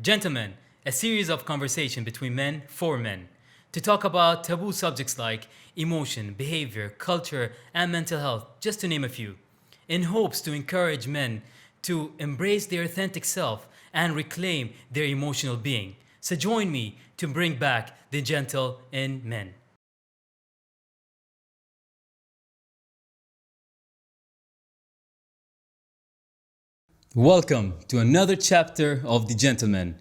Gentlemen, a series of conversation between men for men to talk about taboo subjects like emotion, behavior, culture, and mental health, just to name a few, in hopes to encourage men to embrace their authentic self and reclaim their emotional being. So join me to bring back the gentle in men. Welcome to another chapter of The Gentleman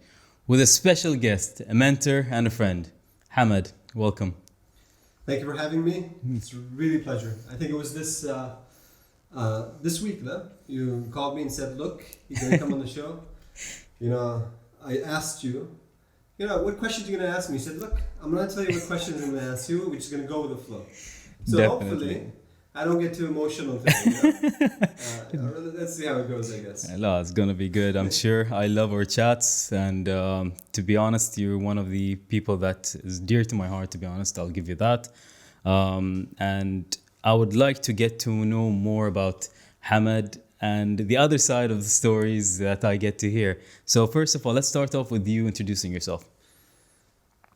with a special guest, a mentor and a friend. Hamad, welcome. Thank you for having me. It's really a pleasure. I think it was this week that you called me and said, "Look, you're gonna come on the show." I asked you, what questions you're gonna ask me. You said, "Look, I'm gonna tell you what questions I'm gonna ask you. We're just gonna go with the flow." So Definitely. hopefully, I don't get too emotional today. Let's see how it goes, I guess. No, it's gonna be good, I'm sure. I love our chats, and to be honest, you're one of the people that is dear to my heart. To be honest, I'll give you that. And I would like to get to know more about Hamad and the other side of the stories that I get to hear. So first of all, let's start off with you introducing yourself.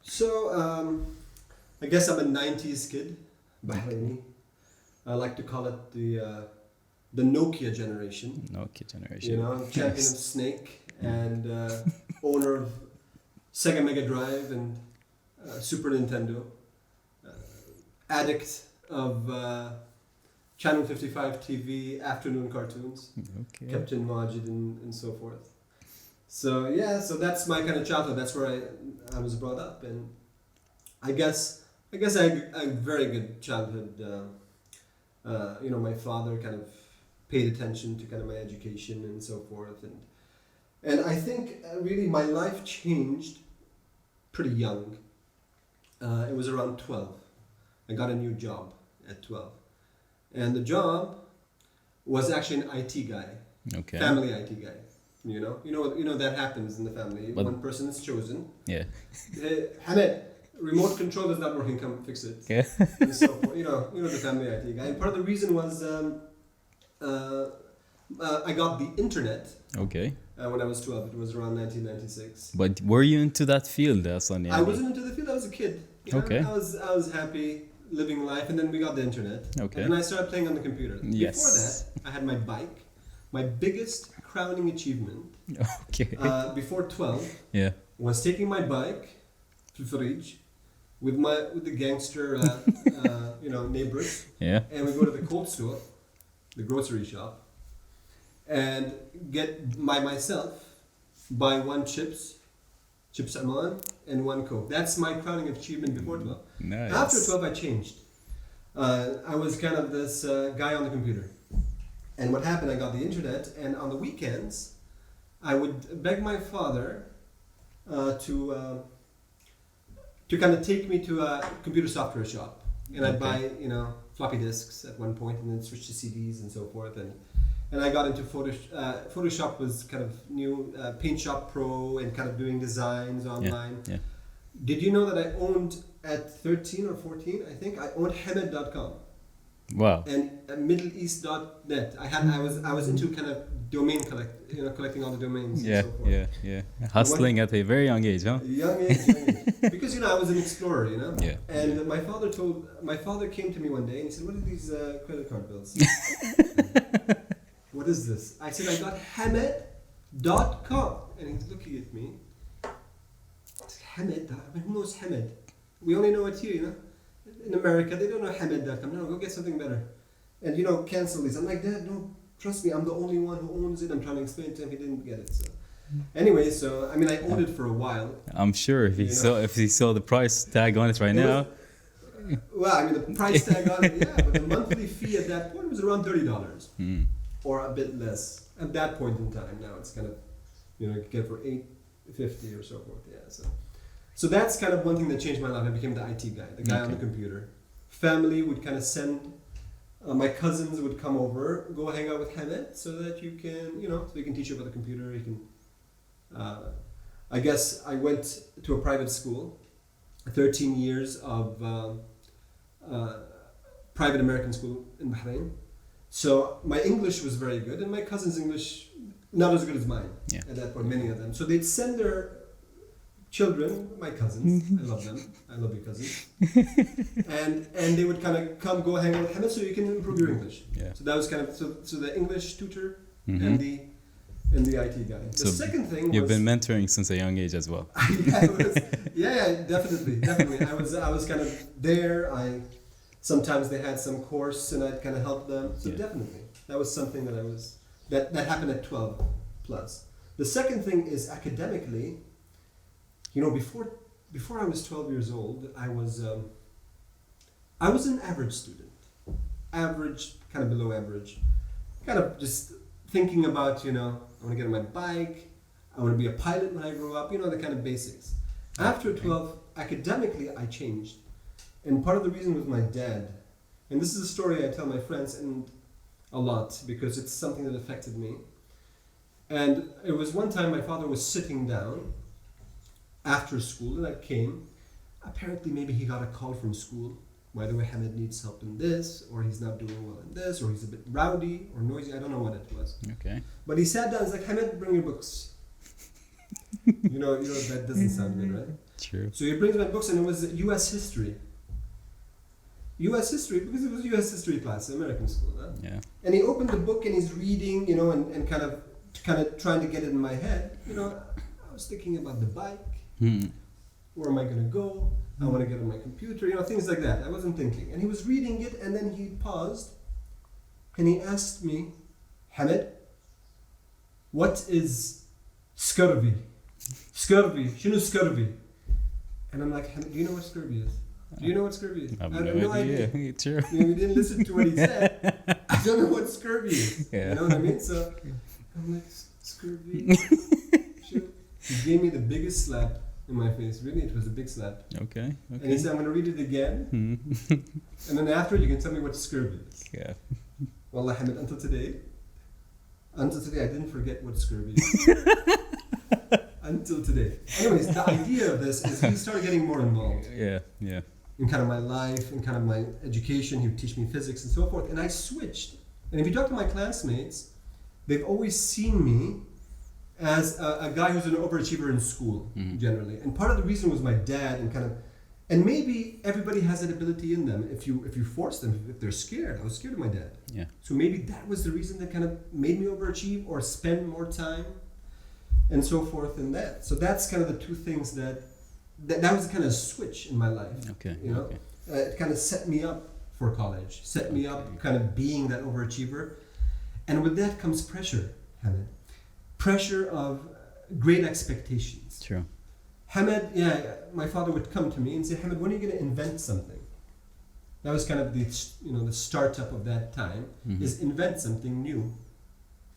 So I guess I'm a '90s kid, Bahraini. I like to call it the Nokia generation. Nokia generation. Champion of Snake and owner of Sega Mega Drive and Super Nintendo. Addict of Channel 55 TV afternoon cartoons, Okay. Captain Majid and so forth. So that's my kind of childhood. That's where I was brought up, and I guess I had a very good childhood. My father kind of paid attention to kind of my education and so forth, and I think really my life changed pretty young. It was around 12. I got a new job at 12, and the job was actually an IT guy, Okay. family IT guy. That happens in the family. But- One person is chosen. Yeah. Hamad, remote control is not working. Come fix it. Yeah. And so forth. The family IT guy. And part of the reason was I got the internet Okay. when I was 12. It was around 1996. But were you into that field, Aslan? I wasn't into the field. I was a kid. Okay. I was happy living life, and then we got the internet. Okay. And then I started playing on the computer. Yes. Before that, I had my bike. My biggest crowning achievement Okay. before 12 Yeah. was taking my bike to Farij with the gangster neighbors, Yeah. and we go to the cold store, the grocery shop, and get myself buy one chips Aman, and one Coke. That's my crowning achievement before 12. Nice. After 12, I changed. I was kind of this guy on the computer. And what happened, I got the internet, and on the weekends, I would beg my father to kind of take me to a computer software shop. And I'd buy, floppy disks at one point, and then switch to CDs and so forth. And I got into Photoshop. Photoshop was kind of new, Paint Shop Pro, and kind of doing designs online. Yeah. Did you know that I owned at 13 or 14, I think, I owned Hamad.com Wow. and MiddleEast.net. I was into kind of domain collecting all the domains Yeah. and so forth. Yeah. Hustling at a very young age, huh? Young age. Because I was an explorer, Yeah. And my father came to me one day and he said, "What are these credit card bills?" What is this? I said, "I got Hamad.com," and he's looking at me. Hamad. Who knows Hamad? We only know it here, In America, they don't know Hamad.com. No, go get something better. And cancel these. I'm like, "Dad, no, trust me, I'm the only one who owns it." I'm trying to explain to him, he didn't get it. So, anyway, I owned it for a while. I'm sure if he saw the price tag on it right It now. Well, the price tag on it, yeah, but the monthly fee at that point was around $30 or a bit less at that point in time. Now it's kind of, you can get for $8.50 or so forth. Yeah, so that's kind of one thing that changed my life. I became the IT guy, the guy on the computer. Family would kind of send. My cousins would come over, go hang out with Hamad, so that you can, so he can teach you about the computer. He can. I guess I went to a private school, 13 years of private American school in Bahrain. So my English was very good, and my cousin's English not as good as mine Yeah. at that point, many of them. So they'd send their children, my cousins, I love them, I love your cousins, and they would kind of come, go hang out with Hamad so you can improve your English. Yeah. So that was kind of, so the English tutor Mhm. and the IT guy. The So second thing You've was... been mentoring since a young age as well. yeah, definitely. I was kind of there. Sometimes they had some course and I'd kind of help them. So Yeah. definitely, that was something that happened at 12 plus. The second thing is academically. Before I was 12 years old, I was an average student, average, kind of below average, kind of just thinking about I want to get on my bike. I want to be a pilot when I grow up. The kind of basics. After 12, academically, I changed. And part of the reason was my dad. And this is a story I tell my friends and a lot because it's something that affected me. And it was one time my father was sitting down after school and I came. Apparently maybe he got a call from school. By the way, Hamad needs help in this, or he's not doing well in this, or he's a bit rowdy or noisy. I don't know what it was. Okay. But he sat down and was like, Hamad, bring your books. That doesn't sound good, right? True. So he brings my books and it was US history. US history, because it was US history class, American school, huh? Yeah. And he opened the book and he's reading, and kind of trying to get it in my head. I was thinking about the bike. Where am I going to go? I want to get on my computer, things like that. I wasn't thinking. And he was reading it and then he paused and he asked me, Hamad, what is scurvy? Scurvy. Shinu scurvy? And I'm like, Hamad, do you know what scurvy is? Do you know what scurvy is? I have have no idea. True. You didn't listen to what he said. I don't know what scurvy is. Yeah. You know what I mean? So I'm like, scurvy? Sure. He gave me the biggest slap in my face. Really, it was a big slap. Okay. And he said, I'm going to read it again. And then after, you can tell me what scurvy is. Yeah. Wallah, Hamad, until today, I didn't forget what scurvy is. Until today. Anyways, the idea of this is he started getting more involved. Yeah. Yeah. In kind of my life, in kind of my education. He would teach me physics and so forth. And I switched. And if you talk to my classmates, they've always seen me as a guy who's an overachiever in school, generally. And part of the reason was my dad and maybe everybody has that ability in them if you force them, if they're scared. I was scared of my dad. Yeah. So maybe that was the reason that kind of made me overachieve or spend more time and so forth in that. So that's kind of the two things that was kind of a switch in my life. Okay. Okay. It kind of set me up for college, set me up kind of being that overachiever. And with that comes pressure, Hamad. Pressure of great expectations. True. Hamad, my father would come to me and say, Hamad, when are you going to invent something? That was kind of the startup of that time, is invent something new.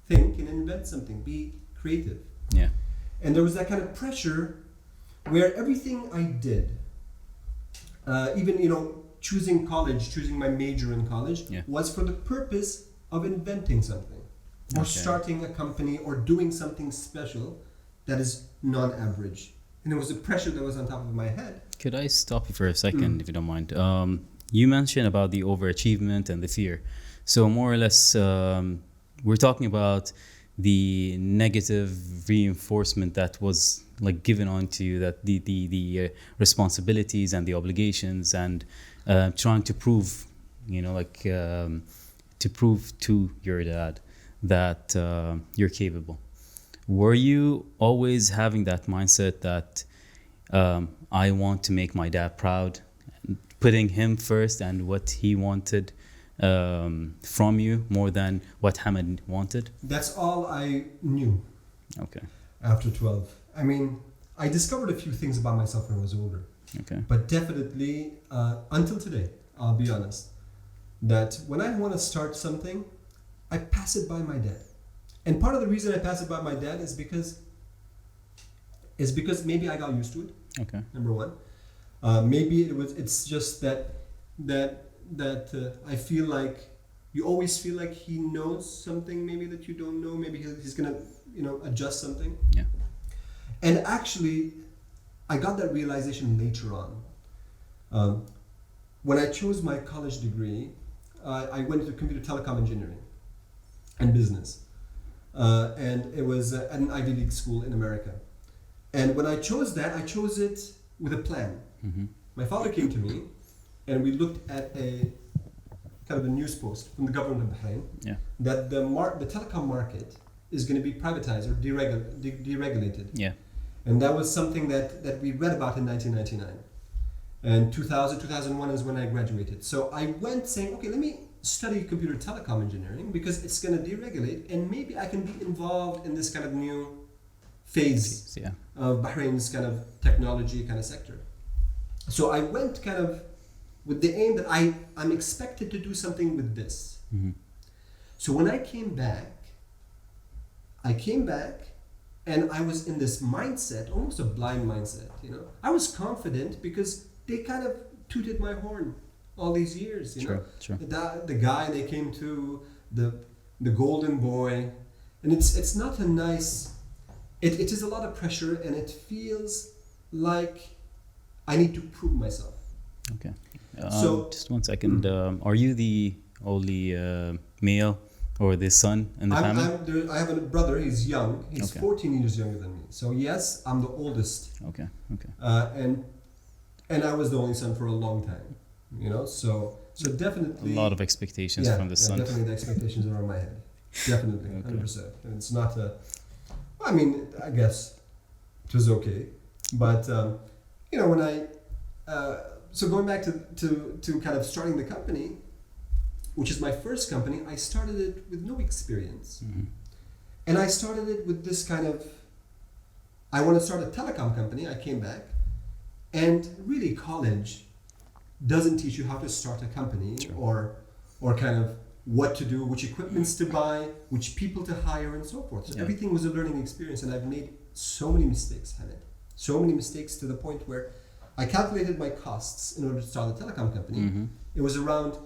Think and invent something. Be creative. Yeah. And there was that kind of pressure where everything I did, even, choosing college, choosing my major in college, was for the purpose of inventing something. Or starting a company or doing something special that is non-average. And it was the pressure that was on top of my head. Could I stop you for a second, if you don't mind? You mentioned about the overachievement and the fear. So more or less, we're talking about the negative reinforcement that was given onto you, that the responsibilities and the obligations and trying to prove, to prove to your dad that you're capable. Were you always having that mindset that I want to make my dad proud, putting him first and what he wanted from you more than what Hamad wanted? That's all I knew. Okay. After 12. I mean, I discovered a few things about myself when I was older. Okay. But definitely, until today, I'll be honest, that when I want to start something, I pass it by my dad. And part of the reason I pass it by my dad is because maybe I got used to it. Okay. Number one. Maybe it's just that I feel like you always feel like he knows something maybe that you don't know. Maybe he's gonna adjust something. Yeah. And actually, I got that realization later on. When I chose my college degree, I went into computer telecom engineering and business. and it was at an Ivy League school in America. And when I chose that, I chose it with a plan. Mm-hmm. My father came to me, and we looked at a kind of a news post from the government of Bahrain that the telecom market is going to be privatized or deregulated. Yeah. And that was something that we read about in 1999. And 2001 is when I graduated. So I went saying, okay, let me study computer telecom engineering because it's going to deregulate and maybe I can be involved in this kind of new phase of Bahrain's kind of technology kind of sector. So I went kind of with the aim that I'm expected to do something with this. Mm-hmm. So when I came back and I was in this mindset, almost a blind mindset, you know. I was confident because they kind of tooted my horn all these years, you know. Sure. The guy they came to, the golden boy, and it's not a nice. It is a lot of pressure, and it feels like I need to prove myself. Okay. So just 1 second. Are you the only male or the son in the family? I have a brother. He's young. He's Okay. 14 years younger than me. So yes, I'm the oldest. Okay. And I was the only son for a long time. You know, so definitely A lot of expectations from the son. Definitely the expectations are on my head. Definitely, Okay. 100%. And it's not a. I mean, I guess it was okay, but you know, when I so going back to kind of starting the company, which is my first company, I started it with no experience, Mm-hmm. and I started it with this kind of. I want to start a telecom company. I came back, and really college doesn't teach you how to start a company or kind of what to do, which equipments to buy, which people to hire, and so forth. So everything was a learning experience, and I've made so many mistakes, Hamad. So many mistakes to the point where I calculated my costs in order to start a telecom company. Mm-hmm. It was around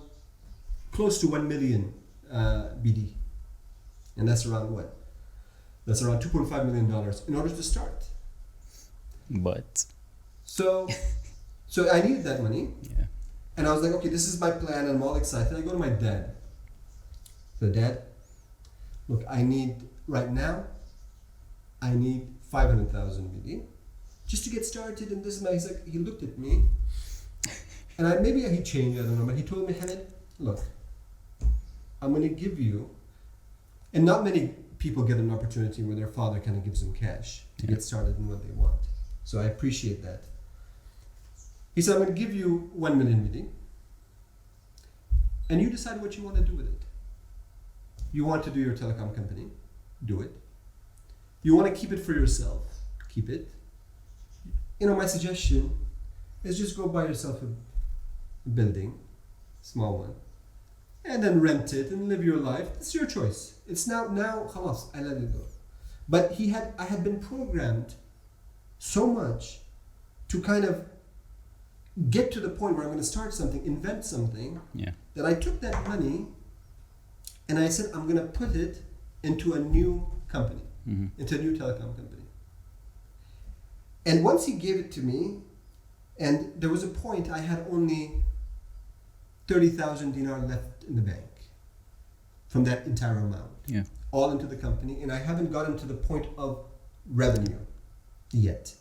close to 1 million BD, and that's around what? That's around $2.5 million in order to start. But So I needed that money. yeah. And I was like, okay, this is my plan, and I'm all excited. I go to my dad. So, Dad, look, right now, I need 500,000 BD just to get started. And this is he's like, he looked at me, and maybe he changed, I don't know, but he told me, Hamad, look, I'm going to give you, and not many people get an opportunity where their father kind of gives them cash to get started in what they want. So I appreciate that. He said, I'm going to give you 1 million BD, and you decide what you want to do with it. You want to do your telecom company, do it. You want to keep it for yourself, keep it. You know, my suggestion is just go buy yourself a building, small one, and then rent it and live your life. It's your choice. It's now, khalas, I let it go. But I had been programmed so much to kind of get to the point where I'm going to start something, invent something, that I took that money and I said, I'm going to put it into a new company, into a new telecom company. And once he gave it to me, and there was a point I had only 30,000 dinar left in the bank from that entire amount, all into the company, and I haven't gotten to the point of revenue yet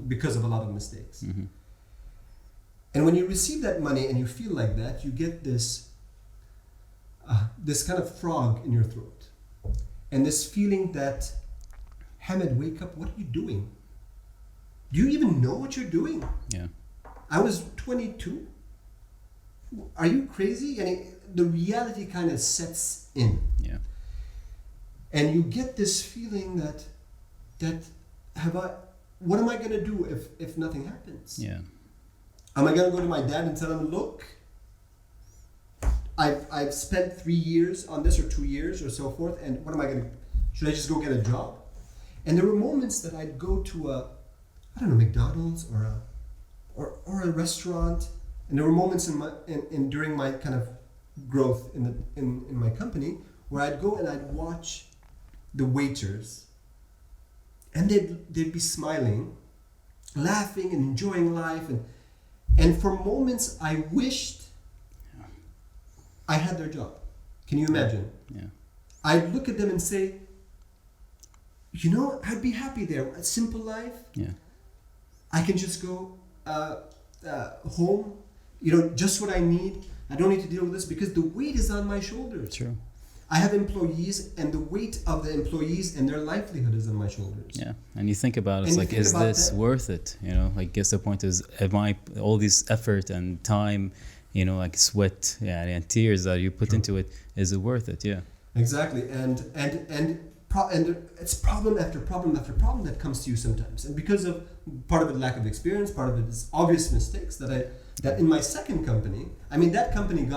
because of a lot of mistakes. Mm-hmm. And when you receive that money and you feel like that, you get this kind of frog in your throat. And this feeling that, Hamad, wake up, what are you doing? Do you even know what you're doing? Yeah. I was 22. Are you crazy? And the reality kind of sets in. Yeah. And you get this feeling that what am I going to do if nothing happens? Yeah. Am I going to go to my dad and tell him, look, I've spent 3 years on this or 2 years or so forth, and what am I going to, should I just go get a job? And there were moments that I'd go to McDonald's or a restaurant, and there were moments during my kind of growth in my company where I'd go and I'd watch the waiters, and they'd be smiling, laughing and enjoying life, and for moments I wished I had their job. Can you imagine? Yeah. I'd look at them and say, I'd be happy there. A simple life. Yeah. I can just go home, just what I need. I don't need to deal with this because the weight is on my shoulders. True. I have employees, and the weight of the employees and their livelihood is on my shoulders. Yeah, and you think about it, And it's you like, think is about this that. worth it? Like, guess the point is, am I all this effort and time, like sweat, and tears that you put True. into it, is it worth it? Yeah. Exactly, and it's problem after problem after problem that comes to you sometimes, and because of part of it lack of experience, part of it is obvious mistakes that in my second company, that company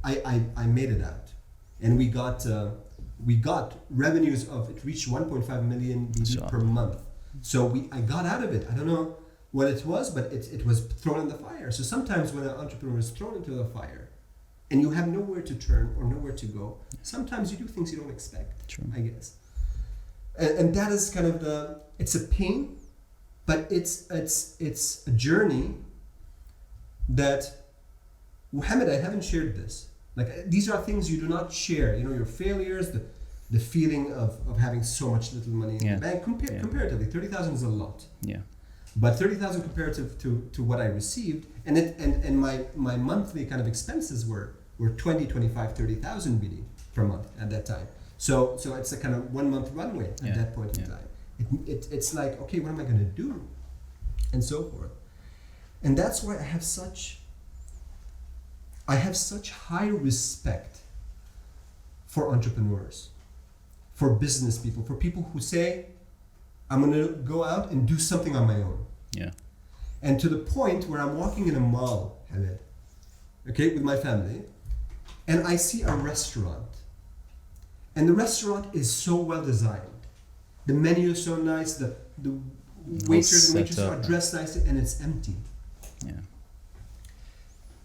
I made it out, and we got revenues it reached 1.5 million BD per month. So I got out of it. I don't know what it was, but it was thrown in the fire. So sometimes when an entrepreneur is thrown into the fire, and you have nowhere to turn or nowhere to go, sometimes you do things you don't expect. True. I guess, and that is kind of it's a pain, but it's a journey that, Muhammad, I haven't shared this. Like, these are things you do not share. Your failures, the feeling of having so much little money in the bank. Comparatively, 30,000 is a lot. Yeah. But 30,000 comparative to what I received, and my monthly kind of expenses were 20, 25, 30,000 BD per month at that time. So it's a kind of 1 month runway at that point in time. It's like, okay, what am I going to do? And so forth. And that's why I have such high respect for entrepreneurs, for business people, for people who say, I'm going to go out and do something on my own. Yeah. And to the point where I'm walking in a mall, Hamad, okay, with my family, and I see a restaurant. And the restaurant is so well designed. The menu is so nice, the waiters and waitresses are dressed nicely, and it's empty. Yeah.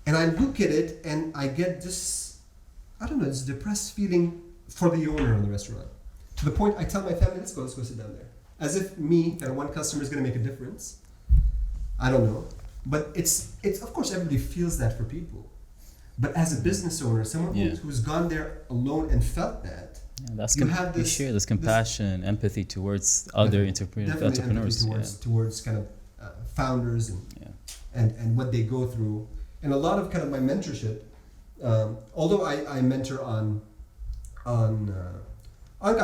And I look at it and I get this, this depressed feeling for the owner of the restaurant. To the point I tell my family, let's go sit down there. As if one customer is going to make a difference. I don't know. But it's of course everybody feels that for people. But as a business owner, someone who's gone there alone and felt that, that's you share this compassion, empathy towards other entrepreneurs. Towards kind of founders and what they go through. And a lot of kind of my mentorship, although I mentor on kind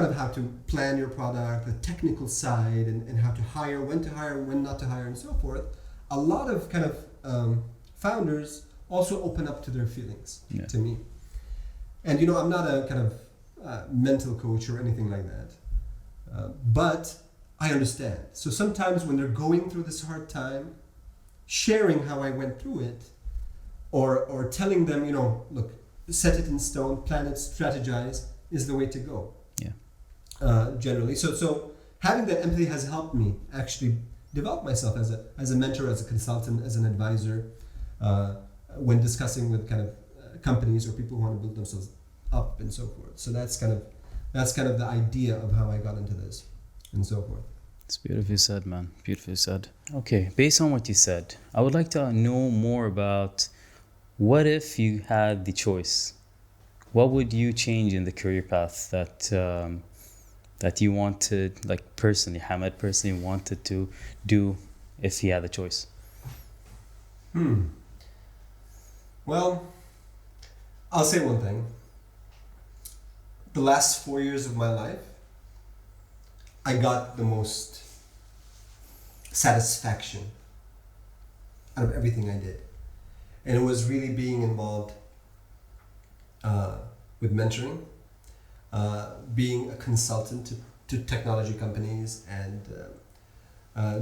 of how to plan your product, the technical side, and how to hire, when not to hire, and so forth. A lot of kind of founders also open up to their feelings to me. And I'm not a kind of mental coach or anything like that, but I understand. So sometimes when they're going through this hard time, sharing how I went through it, or telling them, look, set it in stone, plan it, strategize, is the way to go. Generally, so having that empathy has helped me actually develop myself as a mentor, as a consultant, as an advisor, when discussing with kind of companies or people who want to build themselves up and so forth. So that's kind of the idea of how I got into this and so forth. It's beautifully said, man. Beautifully said. Okay, based on what you said, I would like to know more about, what if you had the choice? What would you change in the career path that you wanted, like personally, Hamad personally wanted to do if he had the choice? Well, I'll say one thing. The last 4 years of my life, I got the most satisfaction out of everything I did. And it was really being involved with mentoring, being a consultant to technology companies, and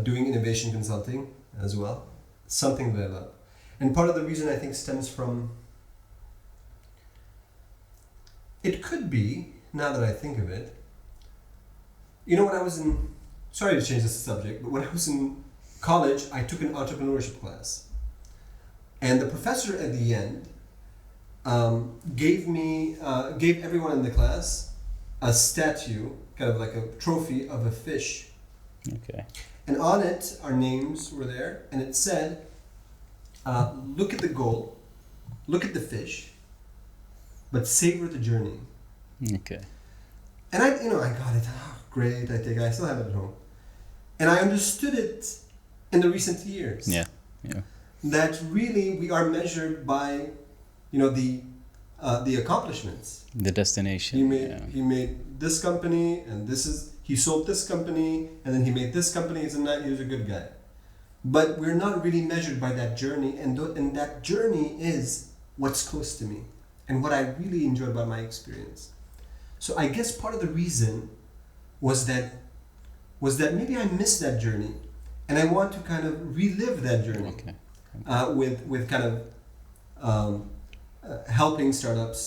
doing innovation consulting as well. Something that I love. And part of the reason I think stems from, it could be, now that I think of it, when I was sorry to change this subject, but when I was in college, I took an entrepreneurship class. And the professor at the end gave everyone in the class a statue, kind of like a trophy of a fish. Okay. And on it, our names were there, and it said, look at the goal, look at the fish, but savor the journey. Okay. And I got it. Oh, great. I still have it at home. And I understood it in the recent years. Yeah. That really we are measured by, the accomplishments. The destination. He made this company, and he sold this company, and then he made this company. He was a good guy. But we're not really measured by that journey, and that journey is what's close to me and what I really enjoy about my experience. So I guess part of the reason was that maybe I missed that journey, and I want to kind of relive that journey. Okay. With kind of helping startups,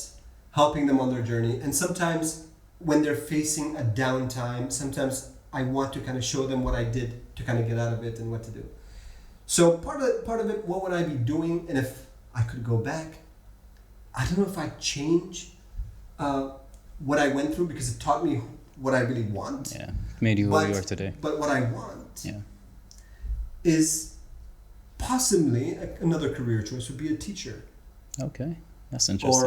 helping them on their journey, and sometimes when they're facing a downtime, sometimes I want to kind of show them what I did to kind of get out of it and what to do. So part of it, what would I be doing? And if I could go back, I don't know if I'd change what I went through, because it taught me what I really want. Yeah, it made you who you are today. But what I want is possibly another career choice would be a teacher. Okay, that's interesting.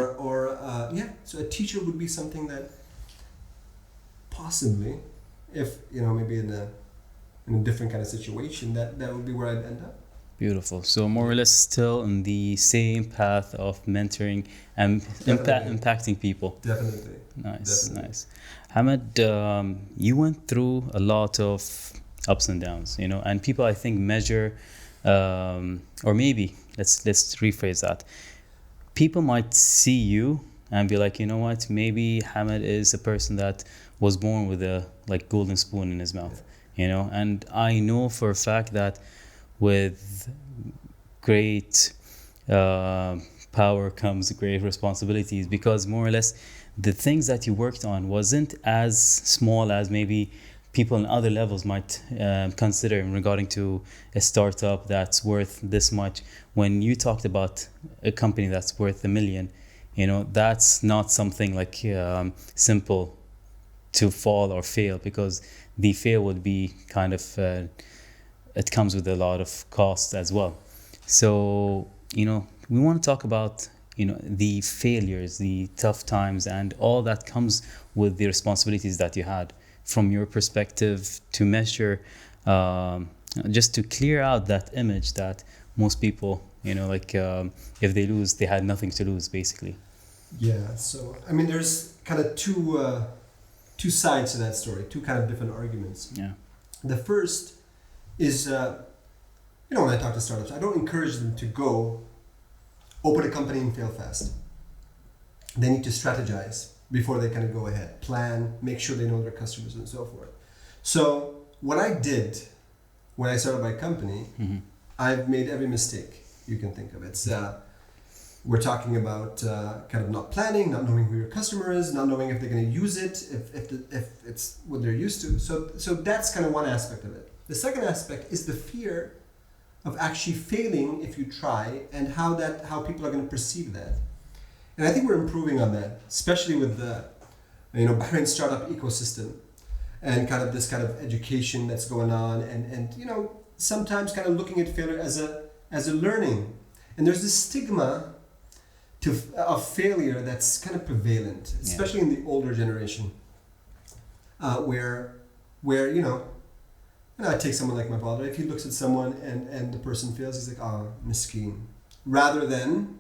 So a teacher would be something that possibly, if maybe in a different kind of situation, that would be where I'd end up. Beautiful. So more or less still in the same path of mentoring and impacting people. Definitely. Nice. Hamad, you went through a lot of ups and downs, and people I think measure, or maybe let's rephrase that. People might see you and be like, you know what, maybe Hamad is a person that was born with a golden spoon in his mouth, and I know for a fact that with great power comes great responsibilities, because more or less the things that you worked on wasn't as small as maybe people on other levels might consider in regarding to a startup that's worth this much. When you talked about a company that's worth $1 million, that's not something simple to fall or fail, because the fail would be kind of it comes with a lot of costs as well. So we want to talk about the failures, the tough times, and all that comes with the responsibilities that you had from your perspective, to measure, just to clear out that image that most people, if they lose, they had nothing to lose, basically. Yeah. So there's kind of two sides to that story, two kind of different arguments. Yeah. The first is, when I talk to startups, I don't encourage them to go open a company and fail fast. They need to strategize before they kind of go ahead, plan, make sure they know their customers and so forth. So what I did when I started my company, I've made every mistake you can think of. It's we're talking about kind of not planning, not knowing who your customer is, not knowing if they're going to use it, if it's what they're used to. So that's kind of one aspect of it. The second aspect is the fear of actually failing if you try, and how people are going to perceive that. And I think we're improving on that, especially with the Bahrain startup ecosystem and kind of this kind of education that's going on, and sometimes kind of looking at failure as a learning. And there's this stigma of failure that's kind of prevalent, especially in the older generation, where I take someone like my father. If he looks at someone and the person fails, he's like, "Oh, miskeen," rather than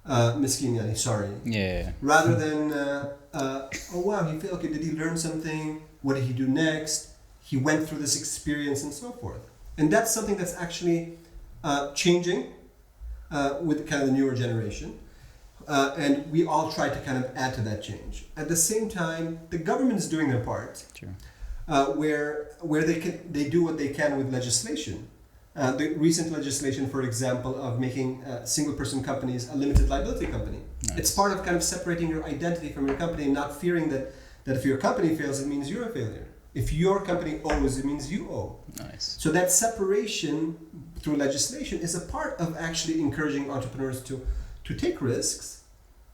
miskeen, yani, sorry. Yeah. Rather than oh wow, he failed. Okay, did he learn something? What did he do next? He went through this experience and so forth. And that's something that's actually changing with kind of the newer generation. And we all try to kind of add to that change. At the same time, the government is doing their part. Sure. Where they do what they can with legislation. The recent legislation, for example, of making single-person companies a limited liability company. Nice. It's part of kind of separating your identity from your company, and not fearing that if your company fails, it means you're a failure. If your company owes, it means you owe. Nice. So that separation through legislation is a part of actually encouraging entrepreneurs to take risks,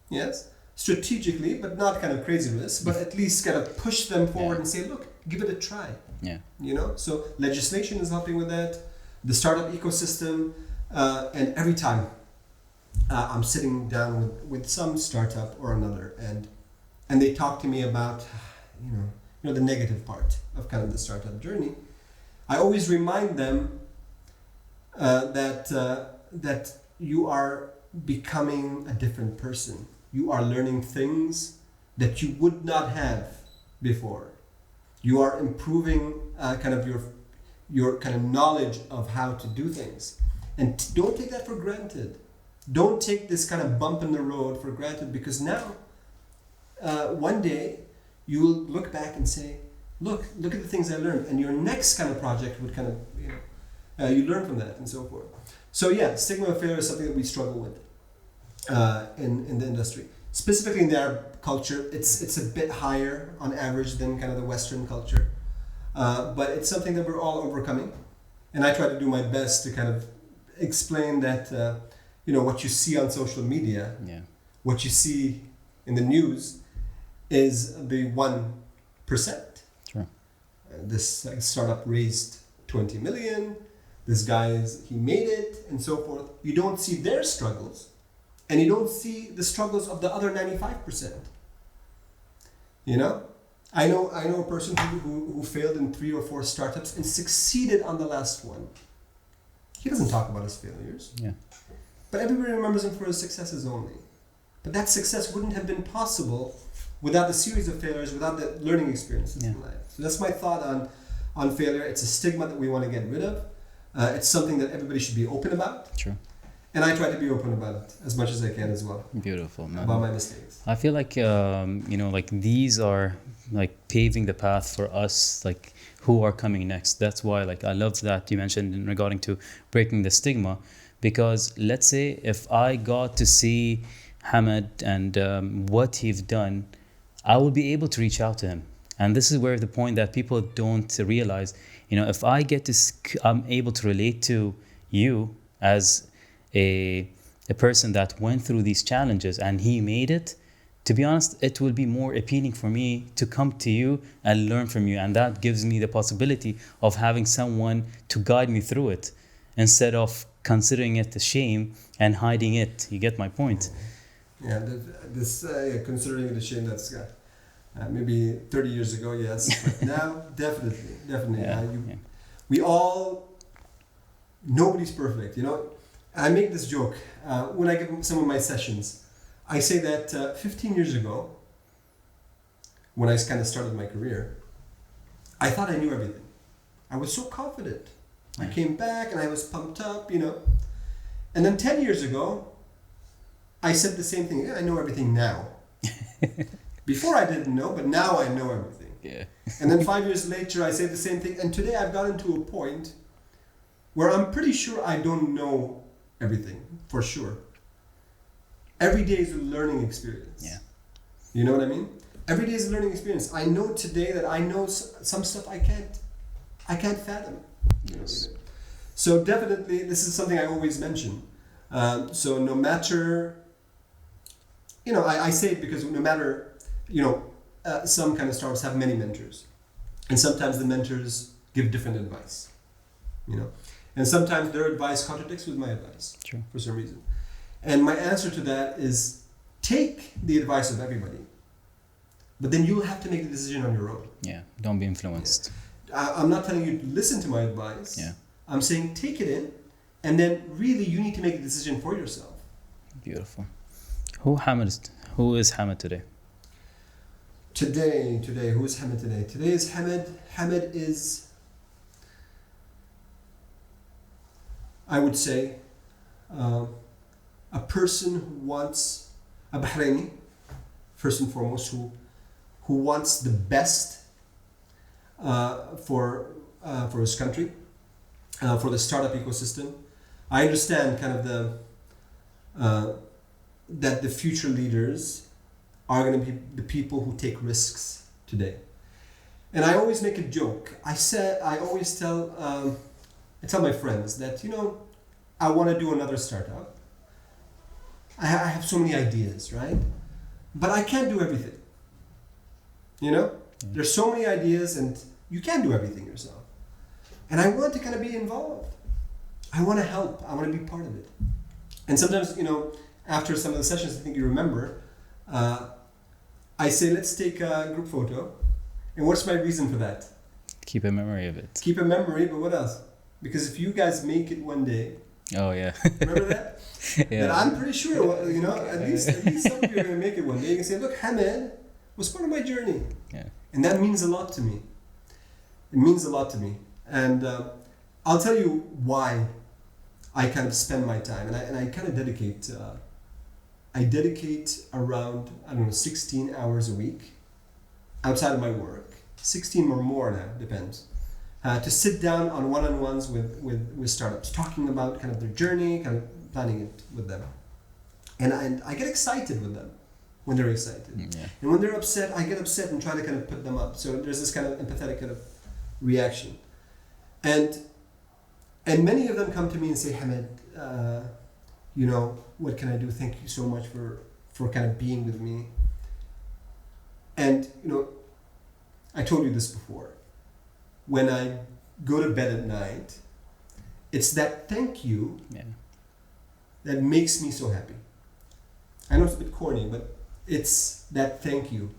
yes, strategically, but not kind of crazy risks, but at least kind of push them forward and say, look, give it a try. Yeah. So legislation is helping with that. The startup ecosystem, and every time I'm sitting down with some startup or another, and they talk to me about, the negative part of kind of the startup journey, I always remind them that you are becoming a different person. You are learning things that you would not have before. You are improving kind of your kind of knowledge of how to do things. And don't take that for granted. Don't take this kind of bump in the road for granted, because now, one day, you will look back and say, look at the things I learned. And your next kind of project would kind of, you learn from that and so forth. So yeah, stigma of failure is something that we struggle with in the industry. Specifically in the Arab culture, it's a bit higher on average than kind of the Western culture. But it's something that we're all overcoming. And I try to do my best to kind of explain that, what you see on social media, what you see in the news is the 1%. Sure. This startup raised 20 million. This he made it, and so forth. You don't see their struggles, and you don't see the struggles of the other 95%. I know a person who failed in 3 or 4 startups and succeeded on the last one. He doesn't talk about his failures. Yeah. But everybody remembers him for his successes only. But that success wouldn't have been possible without the series of failures, without the learning experiences in life. So that's my thought on failure. It's a stigma that we want to get rid of. It's something that everybody should be open about. True. And I try to be open about it as much as I can as well. Beautiful, man. About my mistakes. I feel like like these are like paving the path for us, like who are coming next. That's why I love that you mentioned in regarding to breaking the stigma, because let's say if I got to see Hamad and what he's done, I will be able to reach out to him. And this is where the point that people don't realize, if I I'm able to relate to you as a person that went through these challenges and he made it, to be honest, it will be more appealing for me to come to you and learn from you. And that gives me the possibility of having someone to guide me through it instead of considering it a shame and hiding it. You get my point? Yeah, considering it a shame, that's maybe 30 years ago, yes. But now, definitely. We all, nobody's perfect, I make this joke when I give some of my sessions. I say that 15 years ago, when I kind of started my career, I thought I knew everything. I was so confident. I came back and I was pumped up, And then 10 years ago, I said the same thing. Yeah, I know everything now. Before I didn't know, but now I know everything. Yeah. And then 5 years later, I say the same thing. And today I've gotten to a point where I'm pretty sure I don't know everything, for sure. Every day is a learning experience. Yeah. You know what I mean? Every day is a learning experience. I know today that I know some stuff I can't fathom. Yes. So definitely, this is something I always mention. So no matter, I say it because no matter, some kind of startups have many mentors. And sometimes the mentors give different advice, And sometimes their advice contradicts with my advice. True. For some reason. And my answer to that is take the advice of everybody, but then you have to make the decision on your own. Yeah, don't be influenced. Yeah. I'm not telling you to listen to my advice. Yeah. I'm saying take it in, and then really you need to make a decision for yourself. Beautiful. Who is Hamad today? Today, who is Hamad today? Today is Hamad. Hamad is, I would say, a person who wants, a Bahraini, first and foremost, who wants the best for his country, for the startup ecosystem. I understand kind of that the future leaders are going to be the people who take risks today. And I always make a joke. I tell my friends that, I want to do another startup. I have so many ideas, right? But I can't do everything. There's so many ideas and you can't do everything yourself. And I want to kind of be involved. I want to help. I want to be part of it. And sometimes, after some of the sessions, I think you remember, I say, let's take a group photo And what's my reason for that? Keep a memory of it. Keep a memory, but what else? Because if you guys make it one day, Oh yeah. remember that? Then I'm pretty sure, you know, at least some of you are going to make it one day. You can say, look, Hamad was part of my journey. Yeah. And that means a lot to me. It means a lot to me. And I'll tell you why I kind of spend my time. And I kind of dedicate, around, I don't know, 16 hours a week outside of my work. 16 or more now, depends. To sit down on one-on-ones with startups, talking about kind of their journey, kind of planning it with them. And I get excited with them when they're excited. Yeah. And when they're upset, I get upset and try to kind of put them up. So there's this kind of empathetic kind of reaction. And many of them come to me and say, Hamad, you know, what can I do? Thank you so much for kind of being with me. And, you know, I told you this before. When I go to bed at night, it's that thank you that makes me so happy. I know it's a bit corny, but it's that thank you.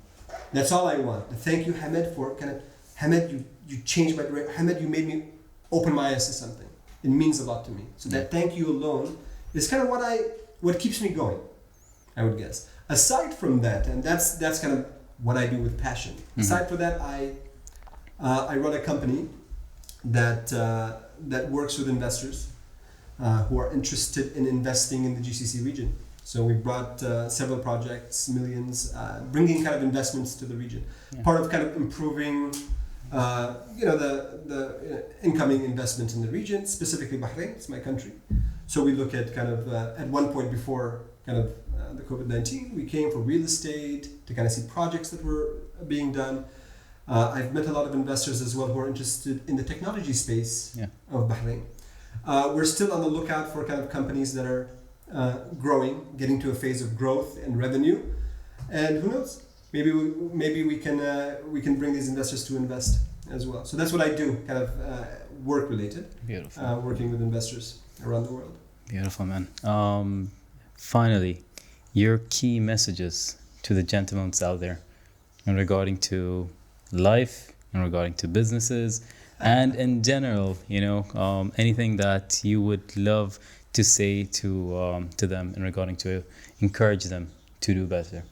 That's all I want. The thank you, Hamad, for kind of, Hamad, you changed my direction. Hamad, you made me open my eyes to something. It means a lot to me. So that thank you alone is kind of what keeps me going, I would guess. Aside from that, and that's kind of what I do with passion. Mm-hmm. Aside from that, I run a company that works with investors who are interested in investing in the GCC region. So we brought several projects, millions, bringing kind of investments to the region. Yeah. Part of kind of improving, the incoming investment in the region, specifically Bahrain, it's my country. So we look at kind of, at one point before kind of the COVID-19, we came for real estate to kind of see projects that were being done. I've met a lot of investors as well who are interested in the technology space of Bahrain. We're still on the lookout for kind of companies that are growing, getting to a phase of growth and revenue, and who knows? Maybe we can bring these investors to invest as well. So that's what I do, kind of work related. Beautiful. Working with investors around the world. Beautiful, man. Finally, your key messages to the gentlemen out there in regarding to life, in regarding to businesses, and in general, you know, anything that you would love to say to them in regarding to encourage them to do better.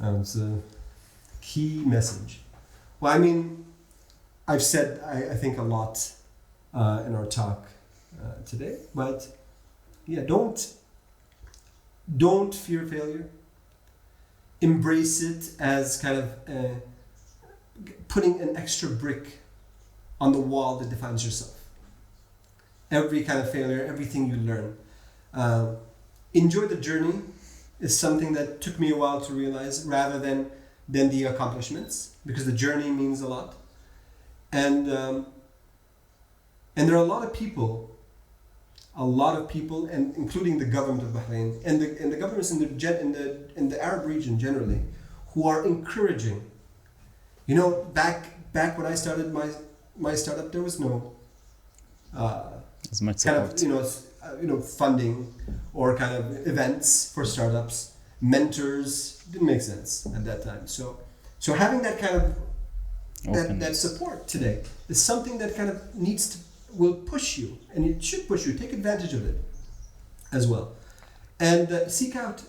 It's a key message. Well, I mean, I've said I think a lot in our talk today, but yeah, don't fear failure. Embrace it as kind of putting an extra brick on the wall that defines yourself. Every kind of failure, everything you learn. Enjoy the journey is something that took me a while to realize rather than the accomplishments, because the journey means a lot. And there are a lot of people, and including the government of Bahrain and the governments in the Arab region generally, who are encouraging. You know, back when I started my startup, there was no as much kind of funding or kind of events for startups. Mentors didn't make sense at that time. So having that kind of that support today is something that kind of will push you, and it should push you. Take advantage of it as well, and seek out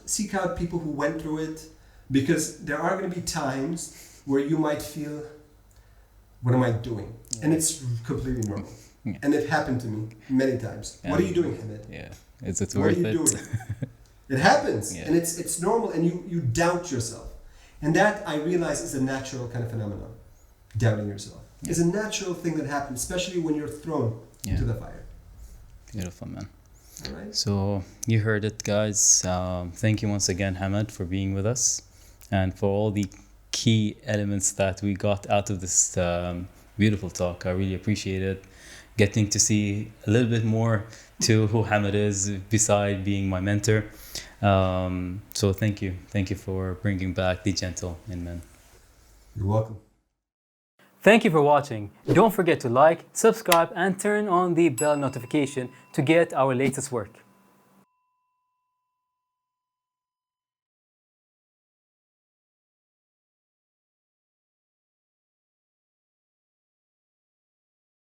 people who went through it, because there are going to be times where you might feel, what am I doing? Yeah. And it's completely normal. Yeah. And it happened to me many times. What are you doing, Hamad? Yeah, is it worth it? What are you doing? It happens, and it's normal, and you doubt yourself, and that I realize is a natural kind of phenomenon. Doubting yourself is a natural thing that happens, especially when you're thrown into the fire. Beautiful, man. All right. So you heard it, guys. Thank you once again, Hamad, for being with us, and for all the key elements that we got out of this beautiful talk. I really appreciate it. Getting to see a little bit more to who Hamad is, beside being my mentor. So thank you for bringing back the gentle in men. You're welcome. Thank you for watching. Don't forget to like, subscribe, and turn on the bell notification to get our latest work.